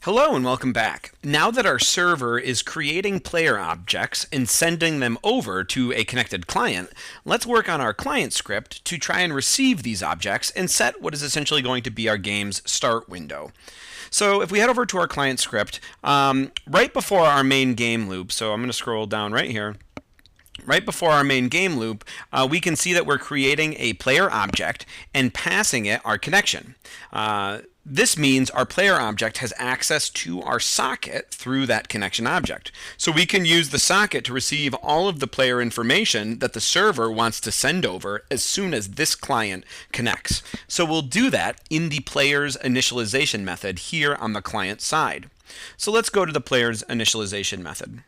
Hello and welcome back. Now that our server is creating player objects and sending them over to a connected client, let's work on our client script to try and receive these objects and set what is essentially going to be our game's start window. So if we head over to our client script, right before our main game loop, so I'm going to scroll down right here. Right before our main game loop, we can see that we're creating a player object and passing it our connection. This means our player object has access to our socket through that connection object. So we can use the socket to receive all of the player information that the server wants to send over as soon as this client connects. So we'll do that in the player's initialization method here on the client side. So let's go to the player's initialization method.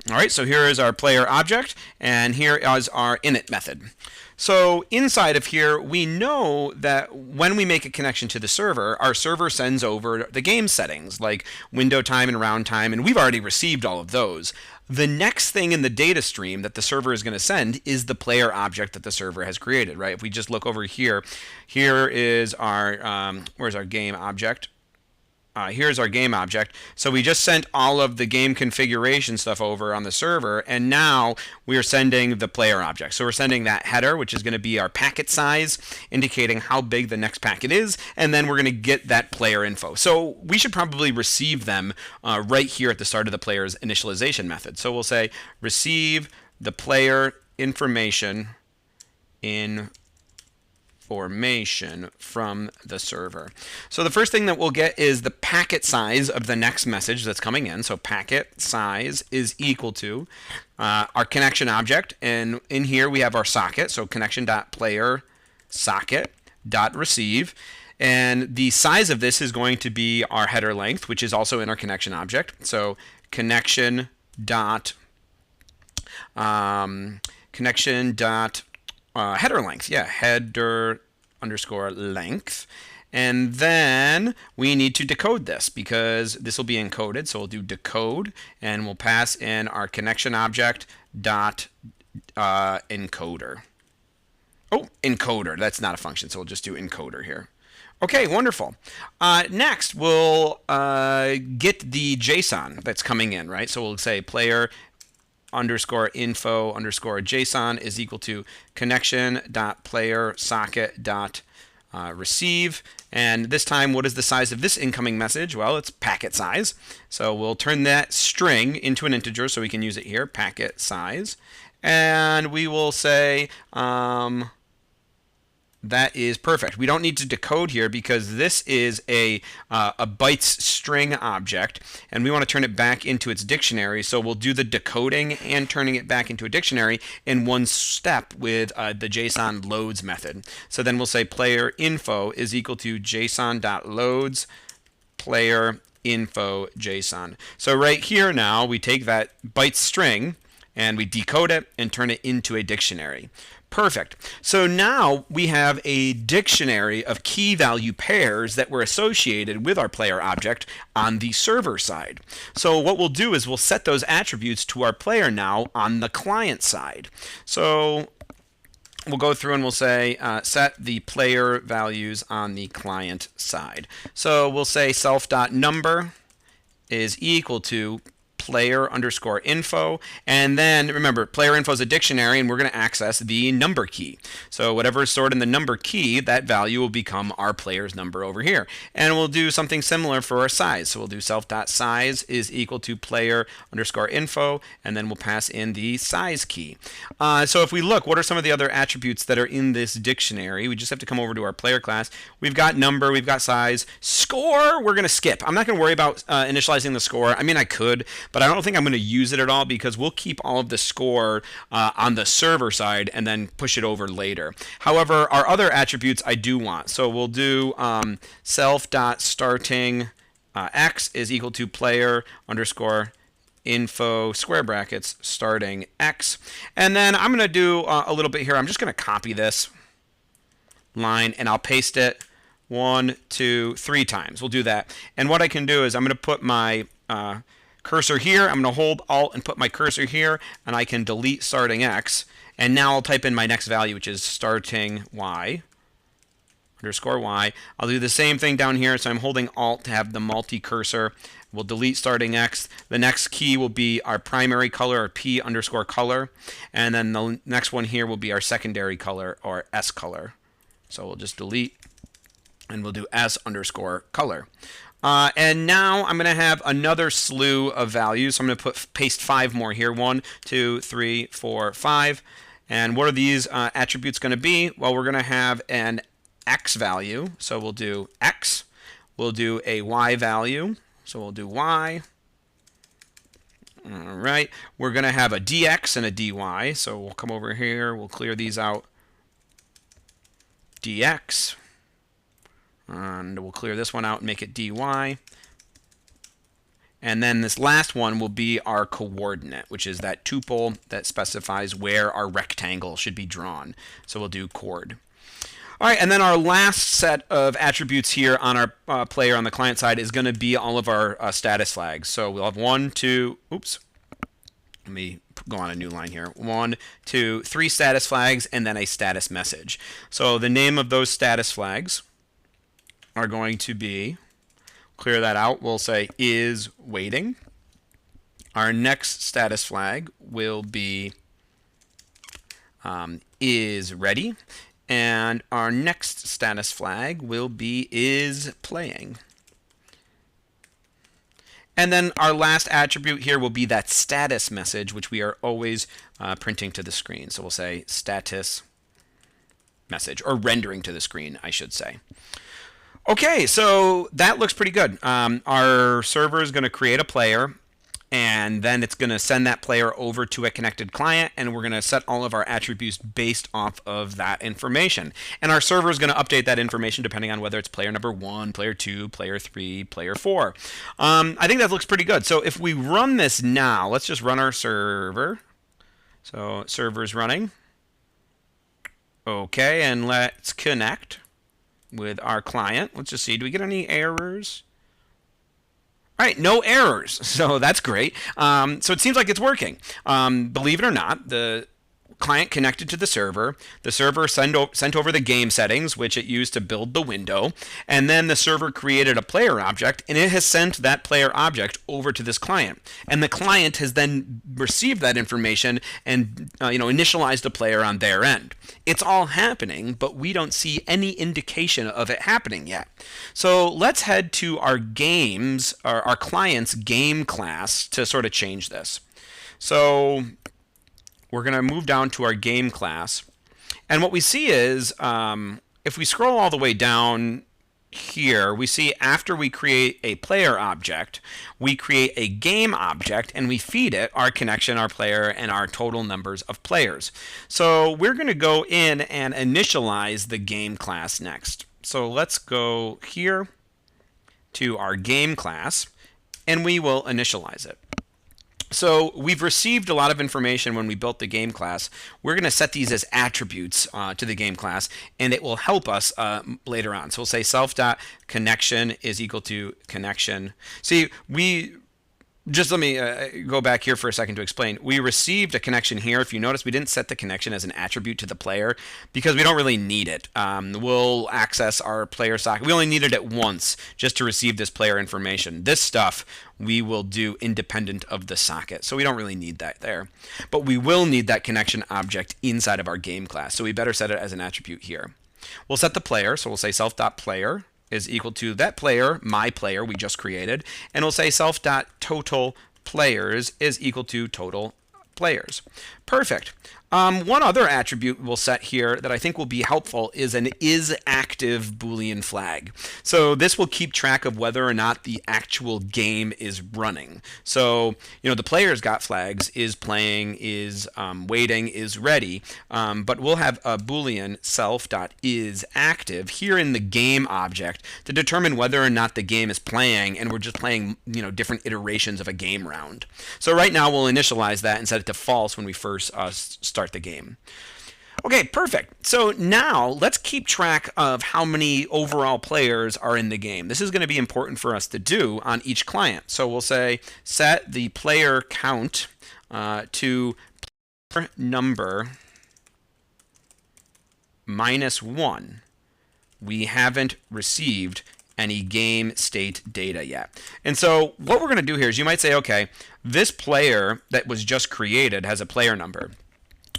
All right, so here is our player object, and here is our init method. So inside of here, we know that when we make a connection to the server, our server sends over the game settings, like window time and round time, and we've already received all of those. The next thing in the data stream that the server is going to send is the player object that the server has created, right? If we just look over here, here is our, where's our game object? Here's our game object. So we just sent all of the game configuration stuff over on the server, and now we are sending the player object. So we're sending that header, which is going to be our packet size, indicating how big the next packet is, and then we're going to get that player info. So we should probably receive them right here at the start of the player's initialization method. So we'll say receive the player information from the server. So the first thing that we'll get is the packet size of the next message that's coming in. So packet size is equal to our connection object, and in here we have our socket, so connection.player socket.receive, and the size of this is going to be our header length, which is also in our connection object. So connection dot header length, header underscore length. And then we need to decode this because this will be encoded. So we'll do decode, and we'll pass in our connection object dot encoder. Oh, encoder. That's not a function, so we'll just do encoder here. Okay, wonderful. Next, we'll get the JSON that's coming in, right? So we'll say player underscore info underscore JSON is equal to connection dot player socket dot receive. And this time, what is the size of this incoming message? Well, it's packet size. So we'll turn that string into an integer so we can use it here, packet size. And we will say that is perfect. We don't need to decode here because this is a bytes string object, and we want to turn it back into its dictionary. So we'll do the decoding and turning it back into a dictionary in one step with the JSON loads method. So then we'll say player info is equal to JSON.loads player info JSON. So right here now we take that byte string and we decode it and turn it into a dictionary. Perfect. So now we have a dictionary of key value pairs that were associated with our player object on the server side. So what we'll do is we'll set those attributes to our player now on the client side. So we'll go through and we'll say set the player values on the client side. So we'll say self.number is equal to player underscore info, and then remember player info is a dictionary, and we're going to access the number key. So whatever is stored in the number key, that value will become our player's number over here. And we'll do something similar for our size. So we'll do self.size is equal to player underscore info, and then we'll pass in the size key. So if we look, what are some of the other attributes that are in this dictionary? We just have to come over to our player class. We've got number, we've got size. Score, we're going to skip. I'm not going to worry about initializing the score. I mean, I could, but I don't think I'm going to use it at all because we'll keep all of the score on the server side and then push it over later. However, our other attributes I do want. So we'll do self.starting x is equal to player underscore info square brackets starting x. And then I'm going to do a little bit here. I'm just going to copy this line and I'll paste it 1, 2, 3 times. We'll do that. And what I can do is I'm going to put my cursor here. I'm going to hold Alt and put my cursor here, and I can delete starting X. And now I'll type in my next value, which is starting Y. underscore y. I'll do the same thing down here. So I'm holding Alt to have the multi-cursor. We'll delete starting X. The next key will be our primary color, or P underscore color. And then the next one here will be our secondary color, or S color. So we'll just delete, and we'll do S underscore color. And now I'm going to have another slew of values. So I'm going to paste 5 more here. 1, 2, 3, 4, 5. And what are these attributes going to be? Well, we're going to have an X value. So we'll do X. We'll do a Y value. So we'll do Y. All right. We're going to have a DX and a DY. So we'll come over here. We'll clear these out. DX. And we'll clear this one out and make it dy. And then this last one will be our coordinate, which is that tuple that specifies where our rectangle should be drawn. So we'll do chord. All right, and then our last set of attributes here on our player on the client side is going to be all of our status flags. So we'll have 1, 2, oops. Let me go on a new line here. 1, 2, 3 status flags, and then a status message. So the name of those status flags are going to be, clear that out, we'll say is waiting. Our next status flag will be is ready. And our next status flag will be is playing. And then our last attribute here will be that status message, which we are always printing to the screen. So we'll say status message, or rendering to the screen, I should say. Okay, so that looks pretty good. Our server is going to create a player, and then it's going to send that player over to a connected client, and we're going to set all of our attributes based off of that information. And our server is going to update that information depending on whether it's player number 1, player 2, player 3, player 4. I think that looks pretty good. So if we run this now, let's just run our server. So server's running. Okay, and let's connect with our client. Let's just see, do we get any errors? All right, no errors, so that's great. So it seems like it's working. Believe it or not, the client connected to the server sent over the game settings, which it used to build the window, and then the server created a player object, and it has sent that player object over to this client. And the client has then received that information and initialized the player on their end. It's all happening, but we don't see any indication of it happening yet. So let's head to our games, our client's game class, to sort of change this. So we're going to move down to our game class. And what we see is, if we scroll all the way down here, we see after we create a player object, we create a game object, and we feed it our connection, our player, and our total numbers of players. So we're going to go in and initialize the game class next. So let's go here to our game class, and we will initialize it. So we've received a lot of information when we built the game class. We're going to set these as attributes to the game class, and it will help us later on. So we'll say self.connection is equal to connection. See, just let me go back here for a second to explain. We received a connection here. If you notice, we didn't set the connection as an attribute to the player because we don't really need it. We'll access our player socket. We only needed it once just to receive this player information. This stuff we will do independent of the socket, so we don't really need that there. But we will need that connection object inside of our game class, so we better set it as an attribute here. We'll set the player, so we'll say self.player is equal to that player, my player we just created, and we'll say self.total players is equal to total players. Perfect. One other attribute we'll set here that I think will be helpful is an isActive Boolean flag. So this will keep track of whether or not the actual game is running. So, the player's got flags, is playing, is waiting, is ready, but we'll have a Boolean self.isActive here in the game object to determine whether or not the game is playing, and we're just playing, different iterations of a game round. So right now we'll initialize that and set it to false when we first start the game. Okay, perfect. So now let's keep track of how many overall players are in the game. This is going to be important for us to do on each client. So we'll say set the player count to player number -1 we haven't received any game state data yet. And so what we're going to do here is you might say, okay, this player that was just created has a player number.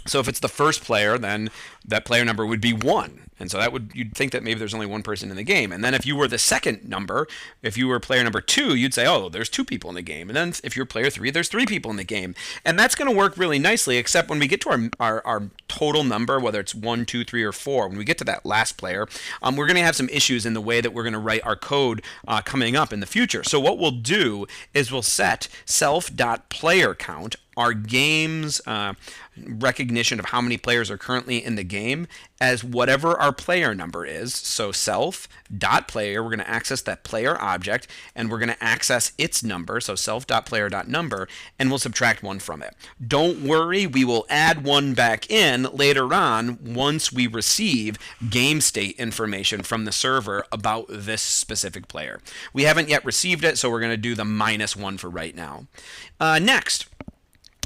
So if it's the first player, then that player number would be 1. And so you'd think that maybe there's only one person in the game. And then if you were the second number, if you were player number 2, you'd say, oh, there's 2 people in the game. And then if you're player 3, there's 3 people in the game. And that's going to work really nicely, except when we get to our total number, whether it's 1, 2, 3, or 4, when we get to that last player, we're going to have some issues in the way that we're going to write our code coming up in the future. So what we'll do is we'll set self.playerCount, our game's recognition of how many players are currently in the game, as whatever our player number is. So self.player, we're going to access that player object, and we're going to access its number, so self.player.number, and we'll subtract 1 from it. Don't worry, we will add 1 back in later on once we receive game state information from the server about this specific player. We haven't yet received it, so we're going to do the -1 for right now. Next,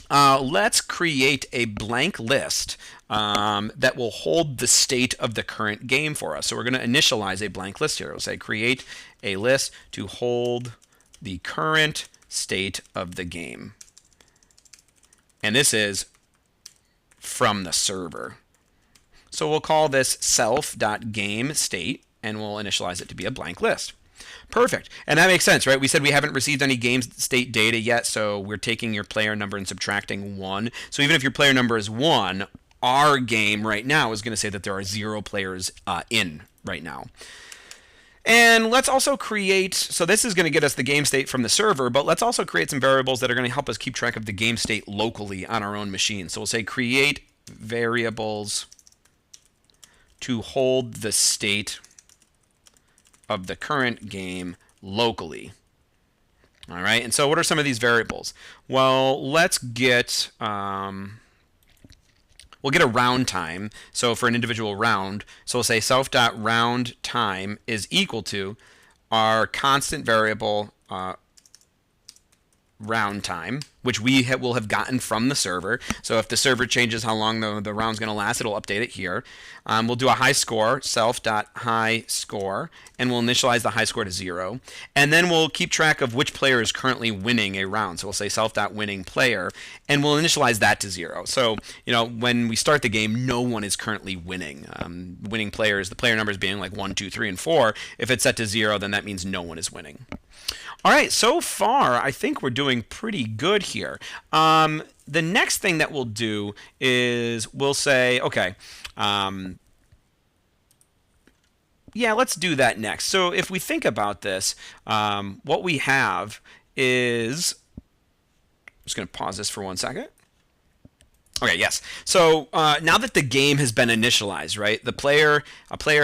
let's create a blank list that will hold the state of the current game for us. So we're going to initialize a blank list here. We'll say create a list to hold the current state of the game. And this is from the server. So we'll call this self.gameState, and we'll initialize it to be a blank list. Perfect. And that makes sense, right? We said we haven't received any game state data yet, so we're taking your player number and subtracting 1. So even if your player number is 1, our game right now is going to say that there are 0 players in right now. And let's also create, so this is going to get us the game state from the server, but let's also create some variables that are going to help us keep track of the game state locally on our own machine. So we'll say create variables to hold the state of the current game locally. All right, and so what are some of these variables? Well, let's get, we'll get a round time, so for an individual round. So we'll say self.roundTime is equal to our constant variable round time, which we will have gotten from the server. So if the server changes how long the round's going to last, it'll update it here. We'll do a high score, self.highScore, and we'll initialize the high score to 0. And then we'll keep track of which player is currently winning a round. So we'll say self.winningPlayer, and we'll initialize that to 0. So, when we start the game, no one is currently winning. Winning players, the player numbers being like 1, 2, 3, and 4. If it's set to 0, then that means no one is winning. All right, so far, I think we're doing pretty good here. The next thing that we'll do is we'll say, okay, yeah, let's do that next. So if we think about this, what we have is, I'm just going to pause this for 1 second. Okay, yes. So now that the game has been initialized, right? A player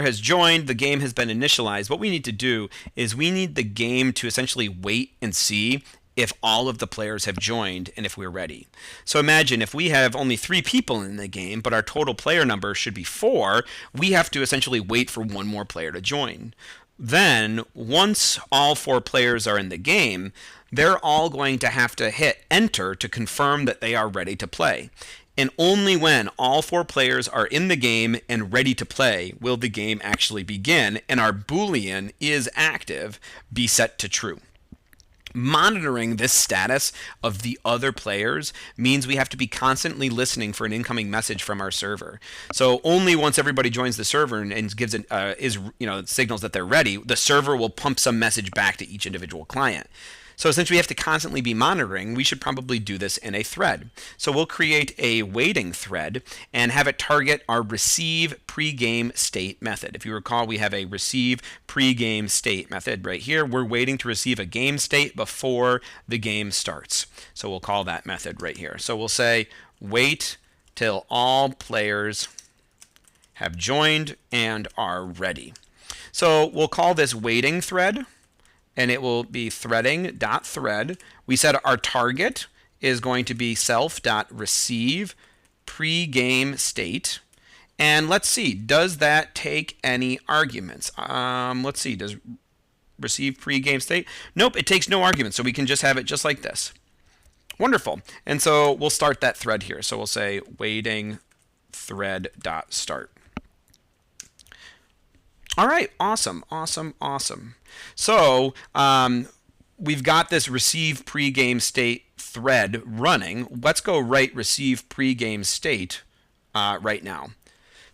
has joined, the game has been initialized. What we need to do is we need the game to essentially wait and see if all of the players have joined and if we're ready. So imagine if we have only 3 people in the game, but our total player number should be 4, we have to essentially wait for 1 more player to join. Then, once all 4 players are in the game, they're all going to have to hit enter to confirm that they are ready to play. And only when all 4 players are in the game and ready to play will the game actually begin, and our Boolean is active be set to true. Monitoring this status of the other players means we have to be constantly listening for an incoming message from our server. So only once everybody joins the server and gives it signals that they're ready, the server will pump some message back to each individual client. So since we have to constantly be monitoring, we should probably do this in a thread. So we'll create a waiting thread and have it target our receive pregame state method. If you recall, we have a receive pregame state method right here. We're waiting to receive a game state before the game starts. So we'll call that method right here. So we'll say wait till all players have joined and are ready. So we'll call this waiting thread, and it will be threading.thread. We said our target is going to be self.receive pregame state. And let's see, does that take any arguments? Let's see, does receive pregame state? Nope, it takes no arguments, so we can just have it just like this. Wonderful. And so we'll start that thread here. So we'll say waiting thread.start. All right, awesome, awesome, awesome. So we've got this receive pregame state thread running. Let's go write receive pregame state right now.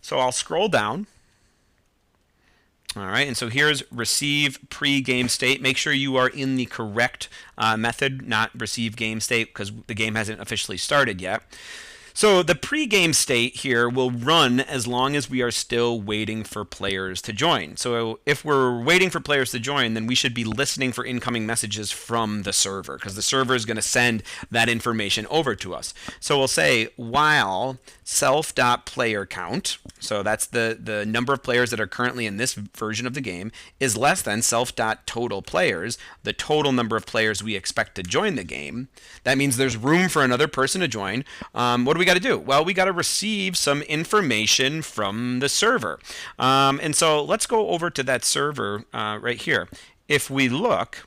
So I'll scroll down. All right, and so here's receive pre-game state. Make sure you are in the correct method, not receive game state, because the game hasn't officially started yet. So the pre-game state here will run as long as we are still waiting for players to join. So if we're waiting for players to join, then we should be listening for incoming messages from the server, because the server is going to send that information over to us. So we'll say while self.playerCount, so that's the number of players that are currently in this version of the game, is less than self.totalPlayers, the total number of players we expect to join the game. That means there's room for another person to join. What do we got to do? Well, we got to receive some information from the server. And so let's go over to that server right here. If we look,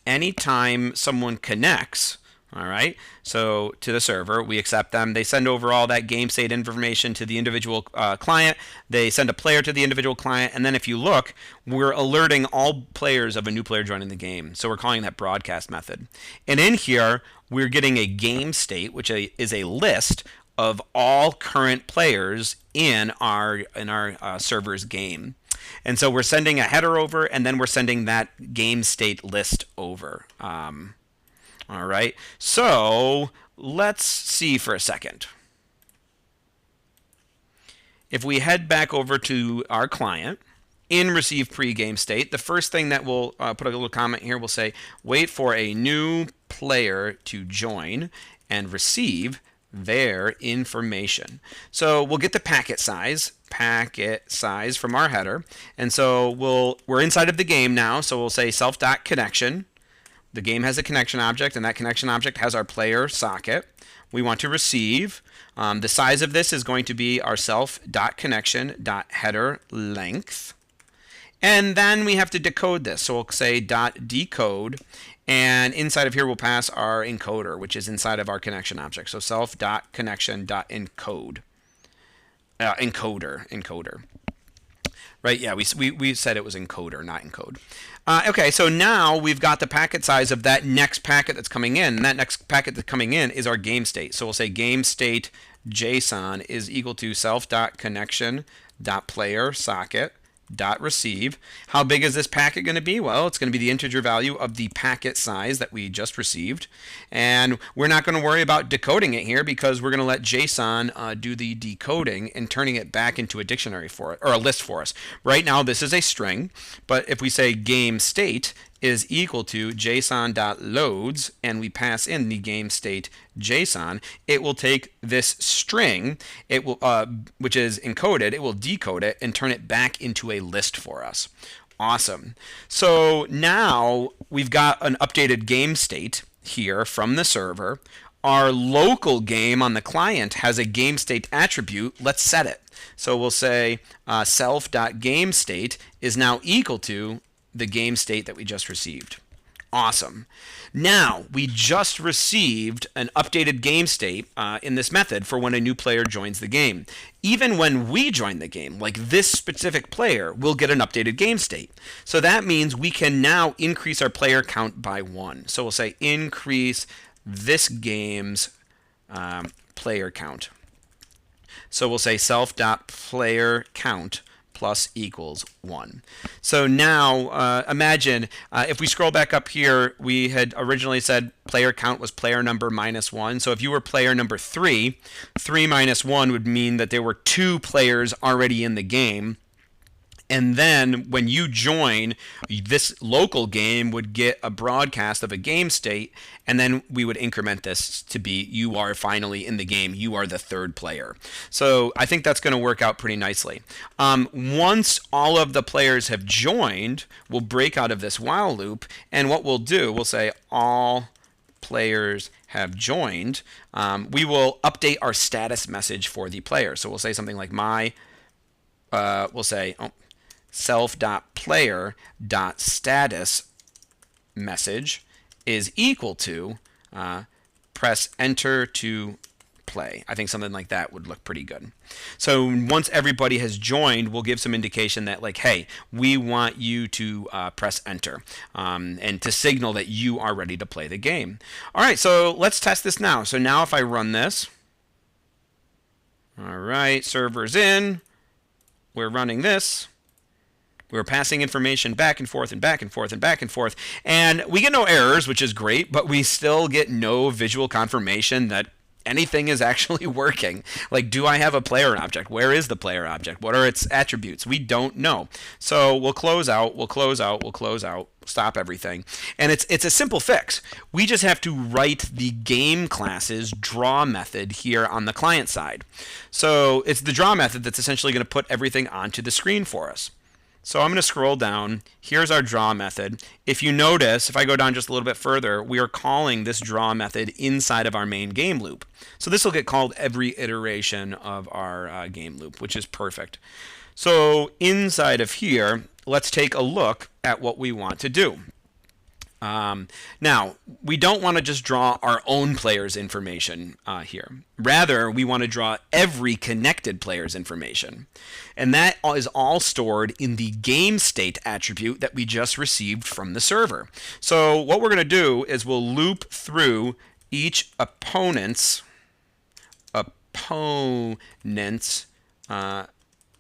anytime someone connects, all right, so to the server, we accept them. They send over all that game state information to the individual client. They send a player to the individual client. And then if you look, we're alerting all players of a new player joining the game. So we're calling that broadcast method. And in here, we're getting a game state, which is a list of all current players in our server's game. And so we're sending a header over, and then we're sending that game state list over. All right, so let's see for a second. If we head back over to our client in receive pregame state, the first thing that we'll put a little comment here, we'll say wait for a new player to join and receive their information. So we'll get the packet size from our header, and so we're inside of the game now. So we'll say self.connection. The game has a connection object, and that connection object has our player socket. We want to receive. The size of this is going to be our self.connection.header length. And then we have to decode this. So we'll say .decode, and inside of here we'll pass our encoder, which is inside of our connection object. So self.connection.encode. Encoder. Right, yeah, we said it was encoder, not encode. Okay, so now we've got the packet size of that next packet that's coming in, and that next packet that's coming in is our game state. So we'll say game state JSON is equal to self.connection.player.socket.receive. How big is this packet going to be? Well, it's going to be the integer value of the packet size that we just received. And we're not going to worry about decoding it here because we're going to let JSON do the decoding and turning it back into a dictionary for it, or a list for us. Right now, this is a string, but if we say game state is equal to json.loads and we pass in the game state JSON, it will take this string, it will which is encoded, it will decode it and turn it back into a list for us. Awesome. So now we've got an updated game state here from the server. Our local game on the client has a game state attribute. Let's set it. So we'll say self.gamestate is now equal to the game state that we just received. Awesome. Now, we just received an updated game state in this method for when a new player joins the game. Even when we join the game, like this specific player, will get an updated game state. So that means we can now increase our player count by 1. So we'll say increase this game's player count. So we'll say self.playerCount plus equals 1. So now imagine if we scroll back up here, we had originally said player count was player number minus 1. So if you were player number 3, 3 minus 1 would mean that there were 2 players already in the game. And then when you join, this local game would get a broadcast of a game state, and then we would increment this to be you are finally in the game, you are the 3rd player. So I think that's going to work out pretty nicely. Once all of the players have joined, we'll break out of this while loop, and what we'll do, we'll say all players have joined. We will update our status message for the player. So we'll say something like we'll say, self.player.status message is equal to, press enter to play. I think something like that would look pretty good. So once everybody has joined, we'll give some indication that like, hey, we want you to press enter and to signal that you are ready to play the game. All right, so let's test this now. So now if I run this, all right, server's in, we're running this. We're passing information back and forth and back and forth and back and forth. And we get no errors, which is great, but we still get no visual confirmation that anything is actually working. Like, do I have a player object? Where is the player object? What are its attributes? We don't know. So we'll close out, we'll close out, we'll close out, stop everything. And it's a simple fix. We just have to write the game class's draw method here on the client side. So it's the draw method that's essentially going to put everything onto the screen for us. So I'm going to scroll down. Here's our draw method. If you notice, if I go down just a little bit further, we are calling this draw method inside of our main game loop. So this will get called every iteration of our game loop, which is perfect. So inside of here, let's take a look at what we want to do. Now, we don't want to just draw our own player's information here. Rather, we want to draw every connected player's information. And that is all stored in the game state attribute that we just received from the server. So what we're going to do is we'll loop through each opponent's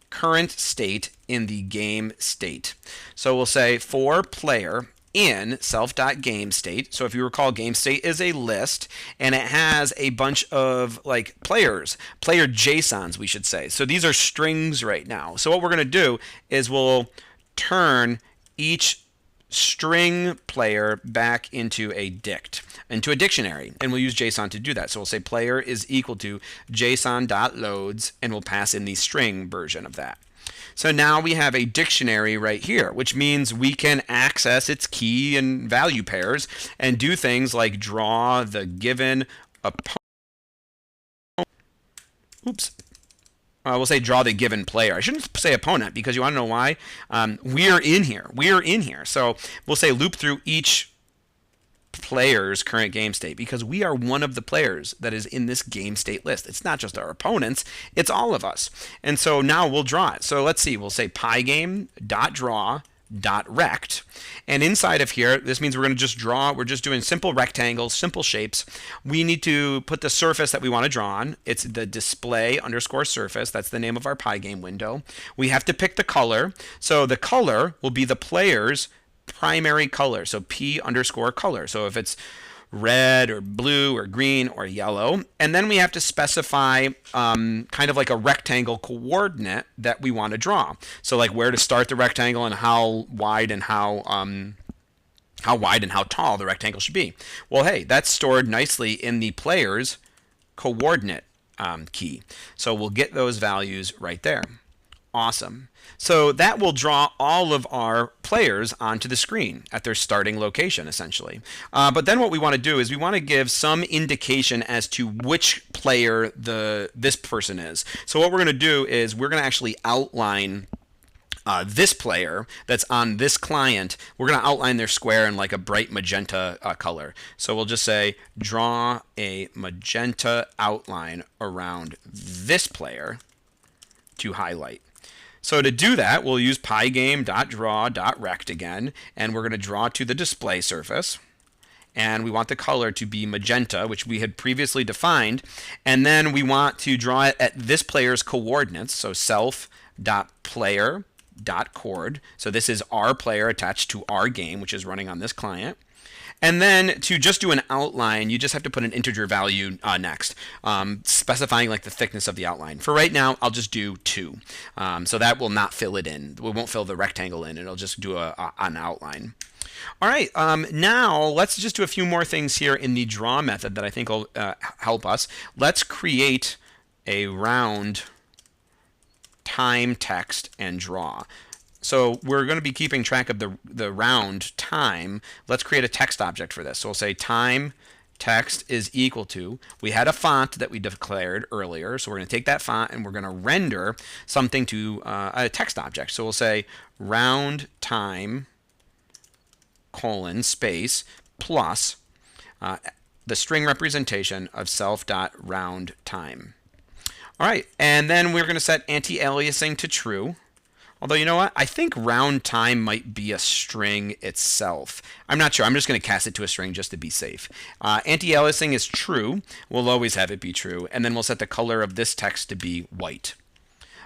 current state in the game state. So we'll say for player in self.gameState. So if you recall, GameState is a list, and it has a bunch of like player JSONs, we should say. So these are strings right now. So what we're going to do is we'll turn each string player back into a dictionary, and we'll use JSON to do that. So we'll say player is equal to JSON.loads, and we'll pass in the string version of that. So now we have a dictionary right here, which means we can access its key and value pairs and do things like draw the given opponent. Oops. We'll say draw the given player. I shouldn't say opponent because you want to know why? We're in here. We're in here. So we'll say loop through each player's current game state because we are one of the players that is in this game state list. It's not just our opponents, it's all of us. And so now we'll draw it. So let's see, we'll say pygame.draw.rect, and inside of here, this means we're going to just draw. We're just doing simple rectangles, simple shapes. We need to put the surface that we want to draw on. It's the display underscore surface. That's the name of our Pygame window. We have to pick the color. So the color will be the player's primary color, so P underscore color. So if it's red or blue or green or yellow, and then we have to specify kind of like a rectangle coordinate that we want to draw. So like where to start the rectangle and how wide and how tall the rectangle should be. Well, hey, that's stored nicely in the player's coordinate key. So we'll get those values right there. Awesome. So that will draw all of our players onto the screen at their starting location, essentially. But then what we want to do is we want to give some indication as to which player this person is. So what we're going to do is we're going to actually outline this player that's on this client. We're going to outline their square in like a bright magenta color. So we'll just say draw a magenta outline around this player to highlight. So to do that, we'll use pygame.draw.rect again, and we're going to draw to the display surface. And we want the color to be magenta, which we had previously defined. And then we want to draw it at this player's coordinates, so self.player.coord. So this is our player attached to our game, which is running on this client. And then to just do an outline, you just have to put an integer value next, specifying like the thickness of the outline. For right now, I'll just do 2. So that will not fill it in. We won't fill the rectangle in. It'll just do an outline. All right, now let's just do a few more things here in the draw method that I think will help us. Let's create a round time text and draw. So we're going to be keeping track of the round time. Let's create a text object for this. So we'll say time text is equal to, we had a font that we declared earlier, so we're going to take that font and we're going to render something to a text object. So we'll say round time : space plus the string representation of self.roundTime. All right, and then we're going to set anti-aliasing to true. Although, you know what? I think round time might be a string itself. I'm not sure. I'm just going to cast it to a string just to be safe. Anti-aliasing is true. We'll always have it be true. And then we'll set the color of this text to be white.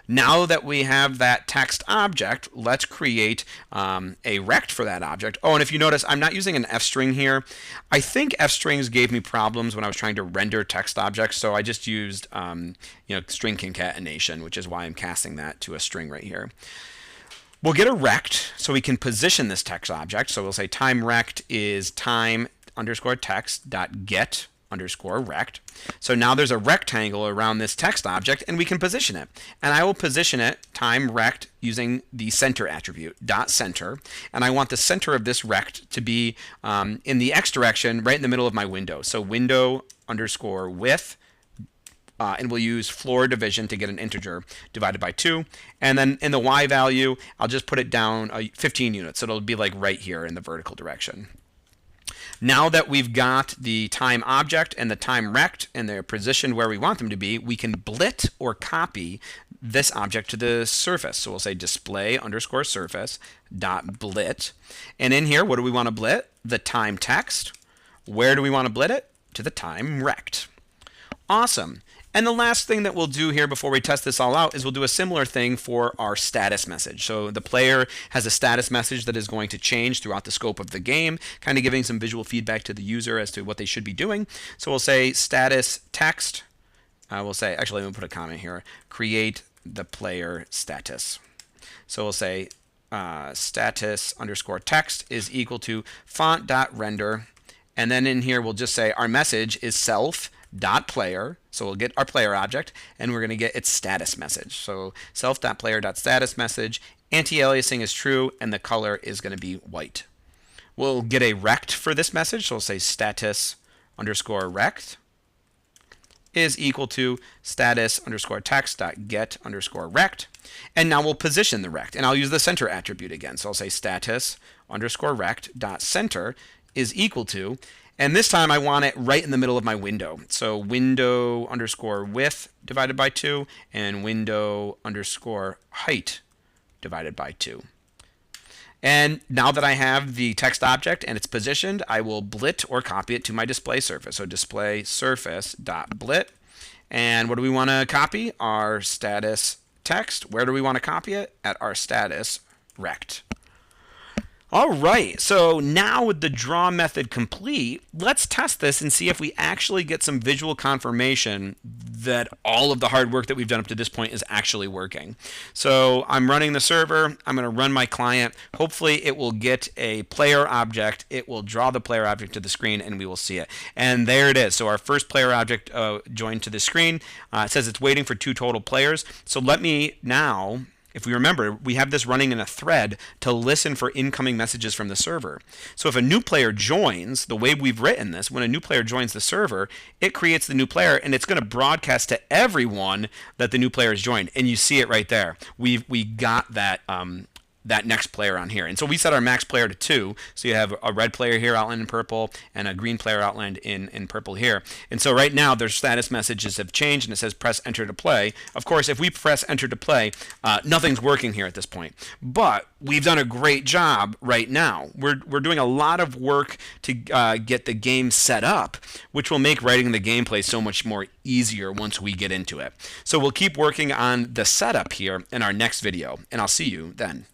Now that we have that text object, let's create a rect for that object. Oh, and if you notice, I'm not using an f-string here. I think f-strings gave me problems when I was trying to render text objects, so I just used string concatenation, which is why I'm casting that to a string right here. We'll get a rect so we can position this text object. So we'll say time rect is time underscore text dot get underscore rect. So now there's a rectangle around this text object and we can position it. And I will position it time rect using the center attribute, dot center. And I want the center of this rect to be in the x direction right in the middle of my window. So window underscore width. And we'll use floor division to get an integer divided by 2. And then in the y value, I'll just put it down 15 units. So it'll be like right here in the vertical direction. Now that we've got the time object and the time rect and they're positioned where we want them to be, we can blit or copy this object to the surface. So we'll say display underscore surface dot blit. And in here, what do we want to blit? The time text. Where do we want to blit it? To the time rect. Awesome. And the last thing that we'll do here before we test this all out is we'll do a similar thing for our status message. So the player has a status message that is going to change throughout the scope of the game, kind of giving some visual feedback to the user as to what they should be doing. So we'll say status text. We'll say, actually, let me put a comment here, create the player status. So we'll say status underscore text is equal to font.render. And then in here, we'll just say our message is self.player. So we'll get our player object, and we're going to get its status message. So self.player.status message, anti-aliasing is true, and the color is going to be white. We'll get a rect for this message. So we'll say status underscore rect is equal to status underscore text dot get underscore rect. And now we'll position the rect, and I'll use the center attribute again. So I'll say status underscore rect dot center is equal to, and this time I want it right in the middle of my window. So window underscore width divided by 2 and window underscore height divided by 2. And now that I have the text object and it's positioned, I will blit or copy it to my display surface. So display surface dot blit. And what do we want to copy? Our status text. Where do we want to copy it? At our status rect. All right, so now with the draw method complete, let's test this and see if we actually get some visual confirmation that all of the hard work that we've done up to this point is actually working. So I'm running the server, I'm going to run my client. Hopefully it will get a player object, it will draw the player object to the screen, and we will see it. And there it is. So our first player object joined to the screen. It says it's waiting for 2 total players. So let me now, if we remember, we have this running in a thread to listen for incoming messages from the server. So if a new player joins, the way we've written this, when a new player joins the server, it creates the new player and it's going to broadcast to everyone that the new player has joined. And you see it right there. We got that that next player on here. And so we set our max player to 2. So you have a red player here outlined in purple and a green player outlined in purple here. And so right now their status messages have changed and it says press enter to play. Of course, if we press enter to play, nothing's working here at this point. But we've done a great job right now. We're doing a lot of work to get the game set up, which will make writing the gameplay so much more easier once we get into it. So we'll keep working on the setup here in our next video, and I'll see you then.